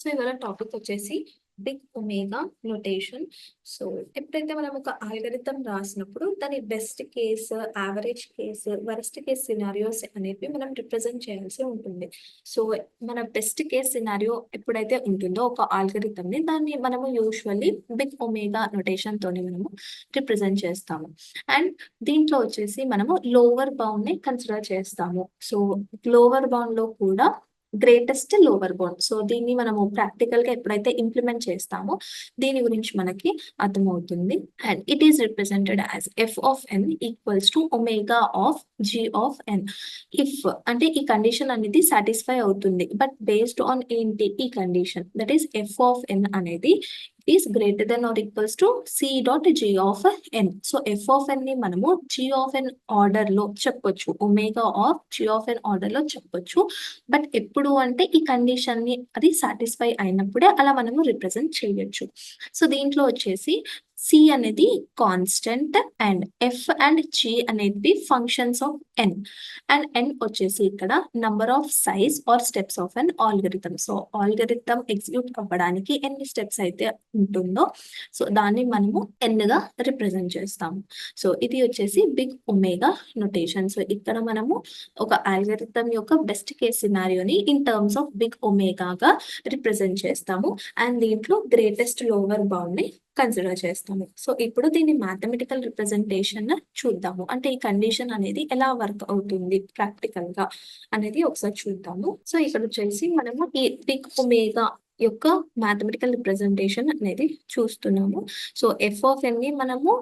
So ఇవాళ topic వచ్చేసి big omega notation. So ఎప్పుడైతే మనం ఒక ఆల్గరిథం రాసినప్పుడు దాని best case, average case, worst case scenarios అనేవి మనం రిప్రజెంట్ చేయాల్సి ఉంటుంది. సో మన బెస్ట్ కేస్ సినారియో ఎప్పుడైతే ఉంటుందో ఒక ఆల్గరిథంని దాన్ని మనము యూజువల్లీ బిగ్ ఒమేగా నొటేషన్ తోని మనము రిప్రజెంట్ చేస్తాము. అండ్ దీంట్లో వచ్చేసి మనము లోవర్ బౌండ్ ని కన్సిడర్ చేస్తాము. సో లోవర్ బౌండ్ లో కూడా గ్రేటెస్ట్ లోవర్ బౌండ్. సో దీన్ని మనము ప్రాక్టికల్ గా ఎప్పుడైతే ఇంప్లిమెంట్ చేస్తామో దీని గురించి మనకి అర్థమవుతుంది. And it is represented as f of N equals to omega of G of n. If అంటే ఈ కండిషన్ అనేది సాటిస్ఫై అవుతుంది, బట్ బేస్డ్ ఆన్ ఏంటి ఈ condition, that is F of N అనేది is greater than or equals to C dot G of N. So F of ఎన్ ని మనము G of N order లో చెప్పొచ్చు, omega of G of N order లో చెప్పొచ్చు. But ఎప్పుడు అంటే ఈ కండిషన్ ని అది సాటిస్ఫై అయినప్పుడే అలా మనము రిప్రజెంట్ చేయొచ్చు. సో దీంట్లో వచ్చేసి సి అనేది constant and f and g అనేది functions of n. And n వచ్చేసి ఇక్కడ number of size or steps of n algorithm. So algorithm execute అవ్వడానికి ఎన్ని స్టెప్స్ అయితే ఉంటుందో సో దాన్ని మనము ఎన్ గా రిప్రజెంట్ చేస్తాము. సో ఇది వచ్చేసి బిగ్ ఒమేగా నొటేషన్. సో ఇక్కడ మనము ఒక ఆల్గరిథం యొక్క బెస్ట్ కేస్ సినారియోని ఇన్ టర్మ్స్ ఆఫ్ బిగ్ ఒమేగాగా రిప్రజెంట్ చేస్తాము. అండ్ దీంట్లో గ్రేటెస్ట్ లోవర్ బౌండ్ ని కన్సిడర్ చేస్తాము. సో ఇప్పుడు దీన్ని మ్యాథమెటికల్ రిప్రజెంటేషన్ చూద్దాము. అంటే ఈ కండిషన్ అనేది ఎలా వర్క్ అవుతుంది ప్రాక్టికల్ గా అనేది ఒకసారి చూద్దాము. సో ఇక్కడ వచ్చేసి మనము ఈ బిగ్ ఒమేగా యొక్క మ్యాథమెటికల్ రిప్రజెంటేషన్ అనేది చూస్తున్నాము. సో ఎఫ్ ఆఫ్ ఎన్ ని మనము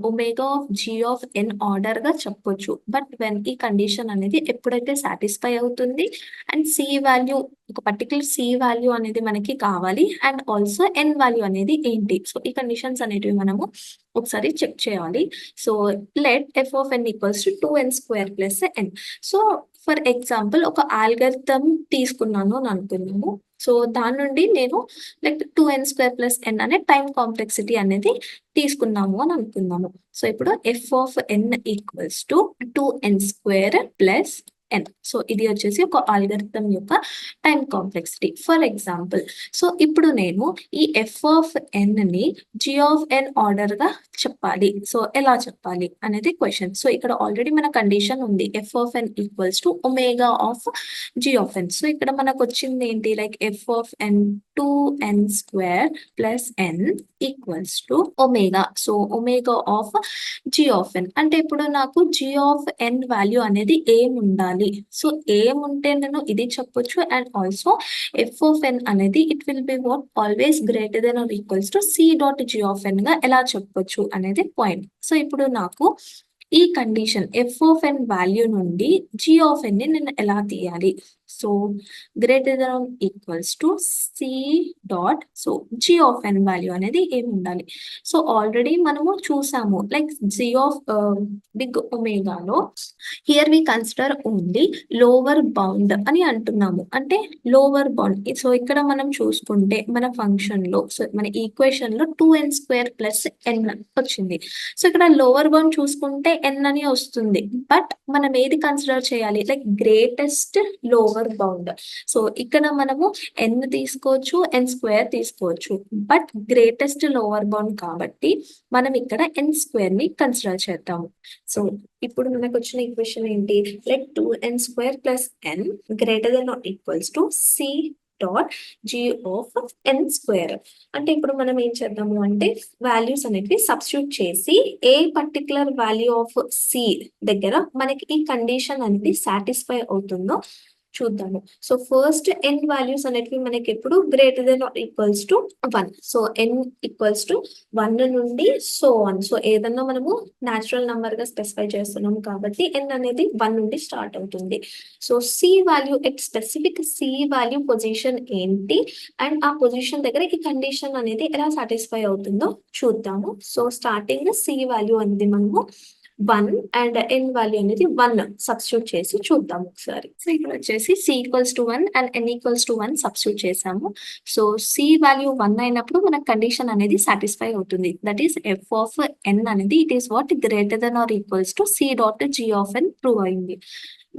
omega of G of N order గా చెప్పొచ్చు. బట్ వెన్ ఈ కండిషన్ అనేది ఎప్పుడైతే సాటిస్ఫై అవుతుంది అండ్ సి వాల్యూ, ఒక పర్టికులర్ సి వాల్యూ అనేది మనకి కావాలి అండ్ ఆల్సో ఎన్ వాల్యూ అనేది ఏంటి, సో ఈ కండిషన్స్ అనేటివి మనము ఒకసారి చెక్ చేయాలి. So let f of N equals to 2n² plus n. So for example ఒక ఆల్గరిథం తీసుకున్నాను అని అనుకున్నాము. సో దాని నుండి నేను లైక్ 2n² ప్లస్ ఎన్ అనే టైం కాంప్లెక్సిటీ అనేది తీసుకున్నాము అని అనుకుందాము. సో ఇప్పుడు f of N equals to 2n² plus n. So ఇది వచ్చేసి ఒక ఆల్గరిథం యొక్క time complexity for example. So ఇప్పుడు నేను ఈ ఎఫ్ ఆఫ్ ఎన్ ని జీ ఆఫ్ ఎన్ ఆర్డర్ గా చెప్పాలి. సో ఎలా చెప్పాలి అనేది క్వశ్చన్. సో ఇక్కడ ఆల్రెడీ మన కండిషన్ ఉంది, F of N equals to omega of G of N. So ఇక్కడ మనకు వచ్చింది ఏంటి, like F of N 2n² plus N equals to omega. So omega of G of N అంటే ఇప్పుడు నాకు జీ ఆఫ్ ఎన్ వాల్యూ అనేది ఏం ఉండాలి. సో ఏం ఉంటే నేను ఇది చెప్పొచ్చు and also F of N అనేది it will be what always greater than or equals to C dot G of N గా ఎలా చెప్పొచ్చు అనేది పాయింట్. సో ఇప్పుడు నాకు ఈ condition F of N value నుండి జీ ఆఫ్ ఎన్ ని నేను ఎలా తీయాలి. So greater than equals to C dot so G of N value అనేది ఏమి ఉండాలి. సో ఆల్రెడీ మనము చూసాము like G of big ఒమేగాలో here we consider only lower bound అని అంటున్నాము, అంటే లోవర్ బౌండ్. సో ఇక్కడ మనం చూసుకుంటే మన ఫంక్షన్ లో సో మన ఈక్వేషన్ లో 2n² ప్లస్ ఎన్ వచ్చింది. సో ఇక్కడ లోవర్ బౌండ్ చూసుకుంటే ఎన్ అని వస్తుంది, బట్ మనం ఏది కన్సిడర్ చేయాలి, like greatest lower bound. So ఇక్కడ మనము ఎన్ తీసుకోవచ్చు, n² తీసుకోవచ్చు, బట్ గ్రేటెస్ట్ లోవర్ బౌండ్ కాబట్టి మనం ఇక్కడ n² ని కన్సిడర్ చేద్దాము. సో ఇప్పుడు మనకు వచ్చిన ఈక్వేషన్ ఏంటి, like 2n² plus n greater than or equals to C dot G of n². అంటే ఇప్పుడు మనం ఏం చేద్దాము అంటే వాల్యూస్ అనేవి సబ్స్టిట్యూట్ చేసి ఏ పర్టికులర్ వాల్యూ ఆఫ్ సి దగ్గర మనకి ఈ కండిషన్ అనేది సాటిస్ఫై అవుతుందో చూద్దాము. సో ఫస్ట్ ఎన్ వాల్యూస్ అనేటివి మనకి ఎప్పుడు greater than or equals to 1. So n equals to 1 నుండి సో 1. సో ఏదన్నా మనము న్యాచురల్ నంబర్ గా స్పెసిఫై చేస్తున్నాము కాబట్టి ఎన్ అనేది 1 నుండి స్టార్ట్ అవుతుంది. So C value at specific c value position ఏంటి అండ్ ఆ పొజిషన్ దగ్గర ఈ కండిషన్ అనేది ఎలా సాటిస్ఫై అవుతుందో చూద్దాము. సో స్టార్టింగ్ సి వాల్యూ అనేది మనము 1 అండ్ ఎన్ వాల్యూ అనేది 1 సబ్స్టిట్యూట్ చేసి చూద్దాం ఒకసారి. సో ఇక్కడ వచ్చేసి C equals to 1 and N equals to 1 substitute చేసాము. సో సి వాల్యూ 1 అయినప్పుడు మన కండిషన్ అనేది సాటిస్ఫై అవుతుంది, that is F of N అనేది it is what greater than or equals to C dot G of N prove అయింది.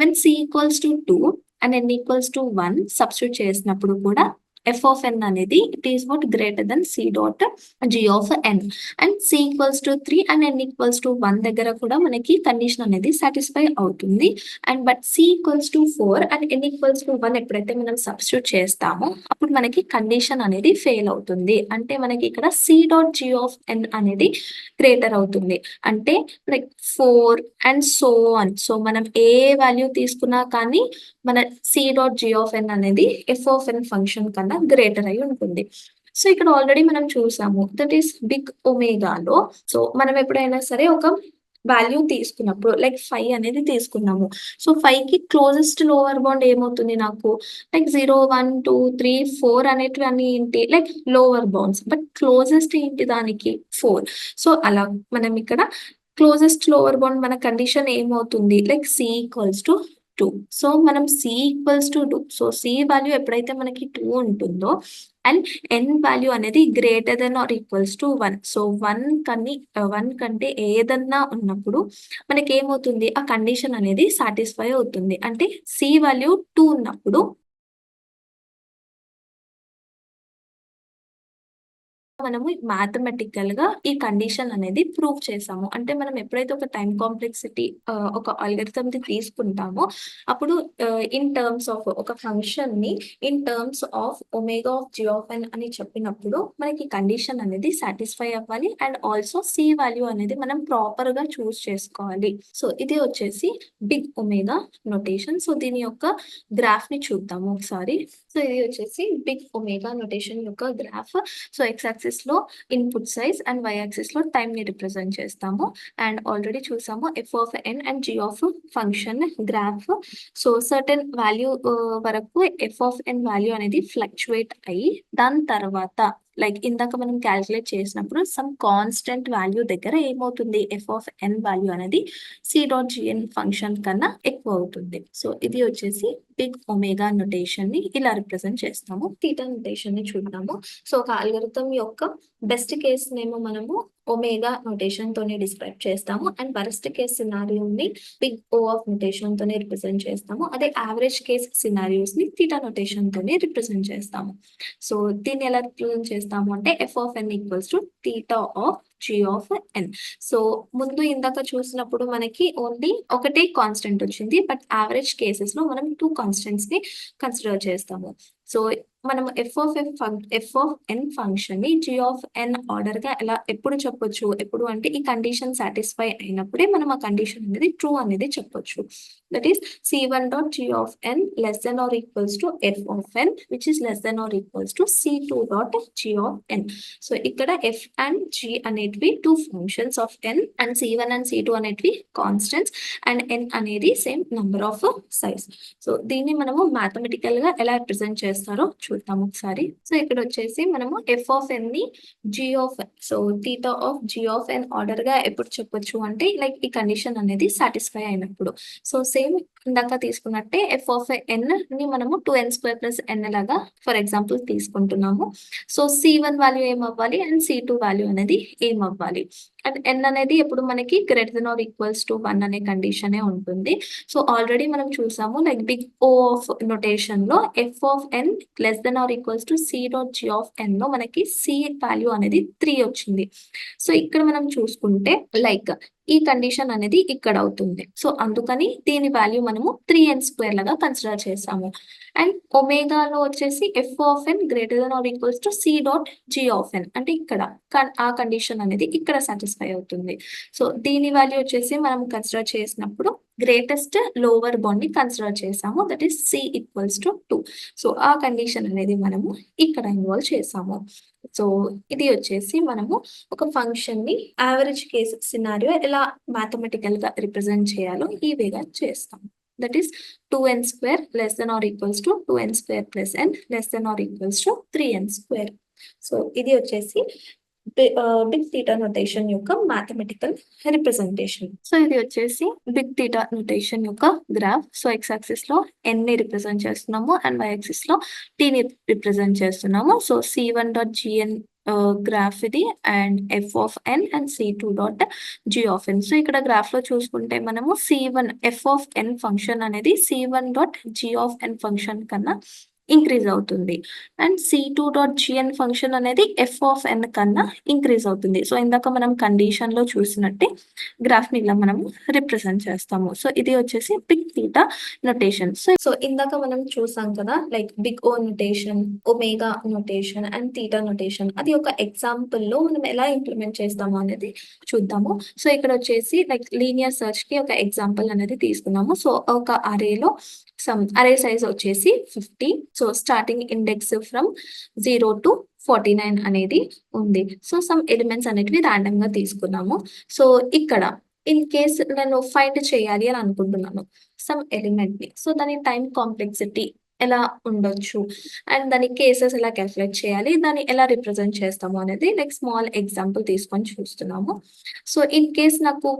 When C equals to 2 and N equals to 1 substitute చేసినప్పుడు కూడా F of N అనేది it is not greater than C dot G of n and c equals to 3 and N equals to 1 దగ్గర కూడా మనకి condition అనేది satisfy అవుతుంది. And but c equals to 4 and N equals to 1 ఎప్పుడైతే మనం substitute చేస్తామో అప్పుడు మనకి కండిషన్ అనేది ఫెయిల్ అవుతుంది. అంటే మనకి ఇక్కడ C dot G of N అనేది గ్రేటర్ అవుతుంది. అంటే like 4 and so on. So మనం ఏ వాల్యూ తీసుకున్నా కానీ మన C dot G of N అనేది ఎఫ్ ఆఫ్ ఎన్ ఫంక్షన్ కన్నా గ్రేటర్ అయి ఉంటుంది. సో ఇక్కడ ఆల్రెడీ మనం చూసాము దట్ ఈస్ బిగ్ ఒమేగాలో. సో మనం ఎప్పుడైనా సరే ఒక వాల్యూ తీసుకున్నప్పుడు లైక్ 5 అనేది తీసుకున్నాము. సో 5 కి క్లోజెస్ట్ లోవర్ బౌండ్ ఏమవుతుంది నాకు లైక్ 0, 1, 2, 3, 4 అనేటివి అన్ని ఏంటి like lower bounds. But closest ఏంటి దానికి 4. సో అలా మనం ఇక్కడ క్లోజెస్ట్ లోవర్ బౌండ్ మన కండిషన్ ఏమవుతుంది like C equals to 2. So మనం C equals to 2. So C value ఎప్పుడైతే మనకి 2 ఉంటుందో అండ్ ఎన్ వాల్యూ అనేది greater than or equals to 1. So 1 కంటే ఏదన్నా ఉన్నప్పుడు మనకి ఏమవుతుంది ఆ కండిషన్ అనేది సాటిస్ఫై అవుతుంది. అంటే సి వాల్యూ 2 ఉన్నప్పుడు మనము మ్యాథమెటికల్ గా ఈ కండిషన్ అనేది ప్రూవ్ చేసాము. అంటే మనం ఎప్పుడైతే ఒక టైం కాంప్లెక్సిటీ ఒక అల్గోరిథం ని తీసుకుంటామో అప్పుడు ఇన్ టర్మ్స్ ఆఫ్ ఒక ఫంక్షన్ ని in terms of omega of G of N అని చెప్పినప్పుడు మనకి కండిషన్ అనేది సాటిస్ఫై అవ్వాలి అండ్ ఆల్సో సి వాల్యూ అనేది మనం ప్రాపర్ గా చూస్ చేసుకోవాలి. సో ఇది వచ్చేసి బిగ్ ఒమేగా నొటేషన్. సో దీని యొక్క గ్రాఫ్ ని చూద్దాము ఒకసారి. సో ఇది వచ్చేసి బిగ్ ఒమేగా నొటేషన్ యొక్క గ్రాఫ్. సో ఎక్స్ యాక్సిస్ లో input size and y axis లో టైం ని రిప్రజెంట్ చేస్తాము. అండ్ ఆల్రెడీ చూసాము f of n and g of function graph. So certain value వరకు ఎఫ్ ఆఫ్ ఎన్ వాల్యూ అనేది fluctuate అయ్యి దాని తర్వాత లైక్ ఇందాక మనం క్యాలిక్యులేట్ చేసినప్పుడు సమ్ కాన్స్టెంట్ వాల్యూ దగ్గర ఏమవుతుంది ఎఫ్ ఆఫ్ ఎన్ వాల్యూ అనేది సి డాట్ జిఎన్ ఫంక్షన్ కన్నా ఎక్కువ అవుతుంది. సో ఇది వచ్చేసి బిగ్ ఒమేగా నొటేషన్ ని ఇలా రిప్రజెంట్ చేస్తాము. థీటా నొటేషన్ ని చూద్దాము. సో ఒక అల్గోరిథం యొక్క బెస్ట్ కేస్ నేమో మనము ఒమేగా నొటేషన్ తోనే డిస్క్రైబ్ చేస్తాము అండ్ వరస్ట్ కేస్ సినారియోని బిగ్ ఓ ఆఫ్ నొటేషన్ తోనే రిప్రజెంట్ చేస్తాము. అదే యావరేజ్ కేస్ సినారియోస్ ని థీటా నొటేషన్ తోనే రిప్రజెంట్ చేస్తాము. సో దీన్ని ఎలా రిప్రజెంట్ చేస్తాము అంటే F of N equals to theta of G of N. So ముందు ఇందాక చూసినప్పుడు మనకి ఓన్లీ ఒకటే కాన్స్టెంట్ వచ్చింది. బట్ యావరేజ్ కేసెస్ లో మనం 2 కాన్స్టెంట్స్ ని కన్సిడర్ చేస్తాము. సో మనం ఎఫ్ ఆఫ్ ఎన్ ఫంక్షన్ ని జి ఆఫ్ ఎన్ ఆర్డర్ గా ఎలా ఎప్పుడు చెప్పొచ్చు ఎప్పుడు అంటే ఈ కండిషన్ సాటిస్ఫై అయినప్పుడే మనం ఆ కండిషన్ అనేది ట్రూ అనేది చెప్పొచ్చు. That is C1 dot G of N less than or equals to f of n which is less than or equals to C2 dot G of N. So ఇక్కడ f and g అనేటివి 2 functions of n and C1 and C2 అనేటివి constants and ఎన్ అనేది same number of size. So దీన్ని మనము mathematical గా ఎలా represent చేస్తారో చూద్దాం ఒకసారి. సో ఇక్కడ వచ్చేసి మనము ఎఫ్ ఆఫ్ ఎన్ ని G of so theta of G of N order గా ఎప్పుడు చెప్పొచ్చు అంటే లైక్ ఈ కండిషన్ అనేది సాటిస్ఫై అయినప్పుడు. సో సేమ్ ఇందాక తీసుకున్నట్టే ఎఫ్ ఆఫ్ ఎన్ ని మనము 2n² ప్లస్ ఎన్ లాగా ఫర్ ఎగ్జాంపుల్ తీసుకుంటున్నాము. సో C1 వాల్యూ ఏమవ్వాలి అండ్ C2 వాల్యూ అనేది ఏమవ్వాలి అండ్ ఎన్ అనేది ఎప్పుడు మనకి greater than or equals to 1 అనే కండిషనే ఉంటుంది. సో ఆల్రెడీ మనం చూసాము like big O of notation లో F of N less than or equals to C dot G of N లో మనకి సి వాల్యూ అనేది 3 వచ్చింది. సో ఇక్కడ మనం చూసుకుంటే లైక్ ఈ కండిషన్ అనేది ఇక్కడ అవుతుంది. సో అందుకని దీని వాల్యూ మనము 3n² లాగా కన్సిడర్ చేసాము. అండ్ ఒమేగాలో వచ్చేసి F of N greater than or equals to C dot G of N అంటే ఇక్కడ ఆ కండిషన్ అనేది ఇక్కడ సాటిస్ఫై అవుతుంది. సో దీని వాల్యూ వచ్చేసి మనం కన్సిడర్ చేసినప్పుడు గ్రేటెస్ట్ లోవర్ బౌండ్ ని కన్సిడర్ చేసాము that is c equals to 2. So ఆ కండిషన్ అనేది మనము ఇక్కడ ఇన్వాల్వ్ చేసాము. సో ఇది వచ్చేసి మనము ఒక ఫంక్షన్ ని యావరేజ్ కేస్ సినారియో ఎలా మ్యాథమెటికల్ గా రిప్రజెంట్ చేయాలో ఈ వేగా చేస్తాం. That is 2n² less than or equals to 2n² plus n less than or equals to 3n². So ఇది వచ్చేసి బిగ్ థీటా నొటేషన్ యొక్క మ్యాథమెటికల్ రిప్రజెంటేషన్. సో ఇది వచ్చేసి బిగ్ థీటా నొటేషన్ యొక్క గ్రాఫ్. సో ఎక్స్ యాక్సిస్ లో n ని represent చేస్తున్నాము and y axis లో టీ ని రిప్రజెంట్ చేస్తున్నాము. So C1 dot g n graph ఇది and f of n and C2 dot G of N. So ఇక్కడ గ్రాఫ్ లో చూసుకుంటే మనము C1 F of n function అనేది C1 dot G of n function కన్నా ఇంక్రీజ్ అవుతుంది. అండ్ C2.gn ఫంక్షన్ అనేది f of n కన్నా ఇంక్రీజ్ అవుతుంది. సో, ఇందాక మనం కండిషన్‌లో చూసినట్టే గ్రాఫ్‌ని ఇలా మనము రిప్రజెంట్ చేస్తాము. సో, ఇది వచ్చేసి బిగ్ తీటా నొటేషన్. సో, ఇందాక మనం చూసాం కదా! Like big o notation, omega notation and theta notation. అది ఒక ఎగ్జాంపుల్‌లో మనం ఎలా ఇంప్లిమెంట్ చేస్తాము అనేది చూద్దాము. సో, ఇక్కడొచ్చేసి లైక్ లీనియర్ సెర్చ్‌కి ఒక ఎగ్జాంపుల్ అనేది తీసుకున్నాము. సో, ఒక అరేలో అరే సైజ్ వచ్చేసి 50. సో, స్టార్టింగ్ ఇండెక్స్ ఫ్రమ్ 0-49 అనేది ఉంది. సో, సమ్ ఎలిమెంట్స్ అనేటివి రాండమ్‌గా తీసుకున్నాము. సో, ఇక్కడ ఇన్ కేస్ నేను ఫైండ్ చేయాలి అని అనుకుంటున్నాను. సమ్ ఎలిమెంట్‌ని. సో, దాని టైమ్ కాంప్లెక్సిటీ ఎలా ఉండొచ్చు? అండ్ దాని కేసెస్ ఎలా కాలిక్యులేట్ చేయాలి? దాన్ని ఎలా రిప్రజెంట్ చేస్తాము అనేది లైక్ స్మాల్ ఎగ్జాంపుల్ తీసుకొని చూస్తున్నాము. సో, ఇన్ కేస్ నాకు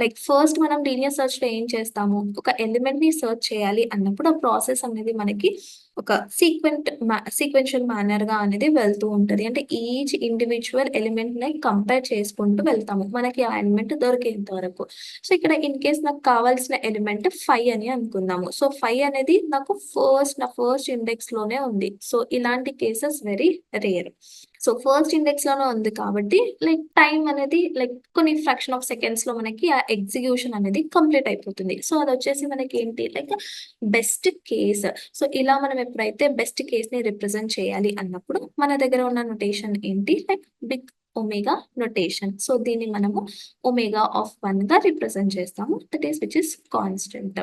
లైక్ ఫస్ట్ మనం లీనియర్ సెర్చ్‌లో ఏం చేస్తాము? ఒక ఎలిమెంట్‌ని సెర్చ్ చేయాలి అన్నప్పుడు ఆ ప్రాసెస్ అనేది మనకి ఒక సీక్వెన్షియల్ మేనర్‌గా అనేది వెళ్తూ ఉంటది. అంటే ఈచ్ ఇండివిడ్యువల్ ఎలిమెంట్‌ని కంపేర్ చేసుకుంటూ వెళ్తాము. మనకి ఆ ఎలిమెంట్ దొరికేంత వరకు. సో, ఇక్కడ ఇన్ కేస్ నాకు కావాల్సిన ఎలిమెంట్ 5 అని అనుకుందాము. సో, 5 అనేది నాకు నా ఫస్ట్ ఇండెక్స్‌లోనే ఉంది. సో, ఇలాంటి cases very rare. So, first ఇండెక్స్‌లోనే ఉంది కాబట్టి లైక్ టైమ్ అనేది లైక్ కొన్ని ఫ్రాక్షన్ ఆఫ్ సెకండ్స్‌లో మనకి ఆ ఎగ్జిక్యూషన్ అనేది కంప్లీట్ అయిపోతుంది. సో, అదొచ్చేసి మనకేంటి లైక్ బెస్ట్ కేస్. సో, ఇలా మనం ఎప్పుడైతే బెస్ట్ కేస్‌ని రిప్రజెంట్ చేయాలి అన్నప్పుడు మన దగ్గర ఉన్న నొటేషన్ ఏంటి like big omega notation. So, దీన్ని మనము ఒమేగా ఆఫ్ 1గా రిప్రజెంట్ చేస్తాము. That is which is constant.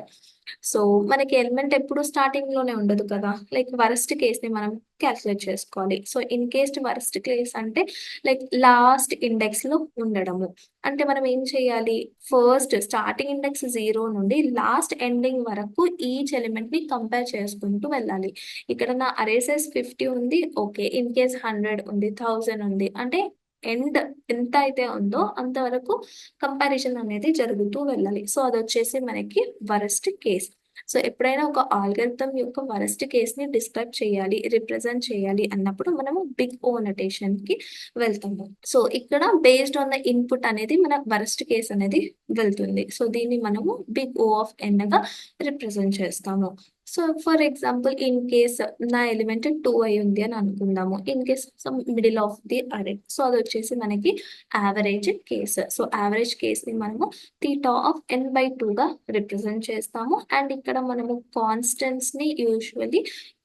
So, మనకి ఎలిమెంట్ ఎప్పుడు స్టార్టింగ్‌లోనే ఉండదు కదా! లైక్ వరస్ట్ కేస్‌ని మనం కాలిక్యులేట్ చేసుకోవాలి. So, in case worst case అంటే లైక్ లాస్ట్ ఇండెక్స్‌లో ఉండడము. అంటే మనం ఏం చేయాలి? ఫస్ట్ స్టార్టింగ్ ఇండెక్స్ 0 నుండి లాస్ట్ ఎండింగ్ వరకు ఈచ్ ఎలిమెంట్‌ని కంపేర్ చేసుకుంటూ వెళ్ళాలి. ఇక్కడ నా అరే సైజ్ 50 ఉంది. ఓకే. ఇన్ కేస్ 100 ఉంది, 1000 ఉంది. అంటే ఎండ్ ఎంత అయితే ఉందో అంతవరకు కంపారిజన్ అనేది జరుగుతూ వెళ్ళాలి. సో, అదొచ్చేసి మనకి వరస్ట్ కేస్. సో, ఎప్పుడైనా ఒక ఆల్గోరిథం యొక్క వరస్ట్ కేస్‌ని డిస్క్రైబ్ చేయాలి, రిప్రజెంట్ చేయాలి అన్నప్పుడు మనము బిగ్ ఓ నొటేషన్‌కి వెళ్తాము. సో, ఇక్కడ బేస్డ్ ఆన్ ద ఇన్‌పుట్ అనేది మన వరస్ట్ కేస్ అనేది వెళ్తుంది. సో, దీన్ని మనము బిగ్ ఓ ఆఫ్ ఎన్‌గా రిప్రజెంట్ చేస్తాము. So, for example in case నా ఎలిమెంట్ 2 అయి ఉంది అని అనుకుందాము. In case some middle of the అరే. సో, అదొచ్చేసి మనకి యావరేజ్ కేస్. సో, యావరేజ్ కేస్‌ని మనము తీటా ఆఫ్ n/2గా రిప్రజెంట్ చేస్తాము. అండ్ ఇక్కడ మనము కాన్స్టెంట్స్‌ని యూజువల్లీ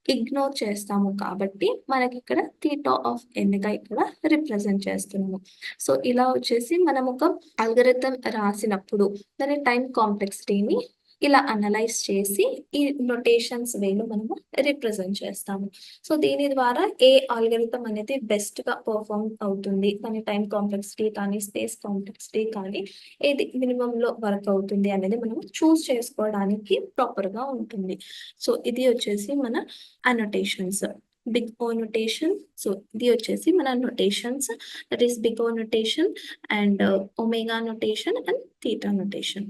ఇగ్నోర్ చేస్తాము కాబట్టి మనకిక్కడ తీటా ఆఫ్ ఎన్‌గా ఇక్కడ రిప్రజెంట్ చేస్తున్నాము. సో, ఇలా వచ్చేసి మనం ఒక అల్గోరిథం రాసినప్పుడు దాని టైమ్ కాంప్లెక్సిటీని ఇలా అనలైజ్ చేసి ఈ నొటేషన్స్ వేలో మనము రిప్రజెంట్ చేస్తాము. సో, దీని ద్వారా ఏ ఆల్గోరిథం అనేది బెస్ట్‌గా పెర్ఫార్మ్ అవుతుంది. దాని టైమ్ కాంప్లెక్సిటీ కానీ, స్పేస్ కాంప్లెక్సిటీ కానీ ఏది మినిమమ్‌లో వర్క్ అవుతుంది అనేది మనము చూజ్ చేసుకోవడానికి ప్రాపర్‌గా ఉంటుంది. సో, ఇది వచ్చేసి మన annotations. Big o notation. So, ఇది వచ్చేసి మన notations. That is big o notation and omega notation and theta notation.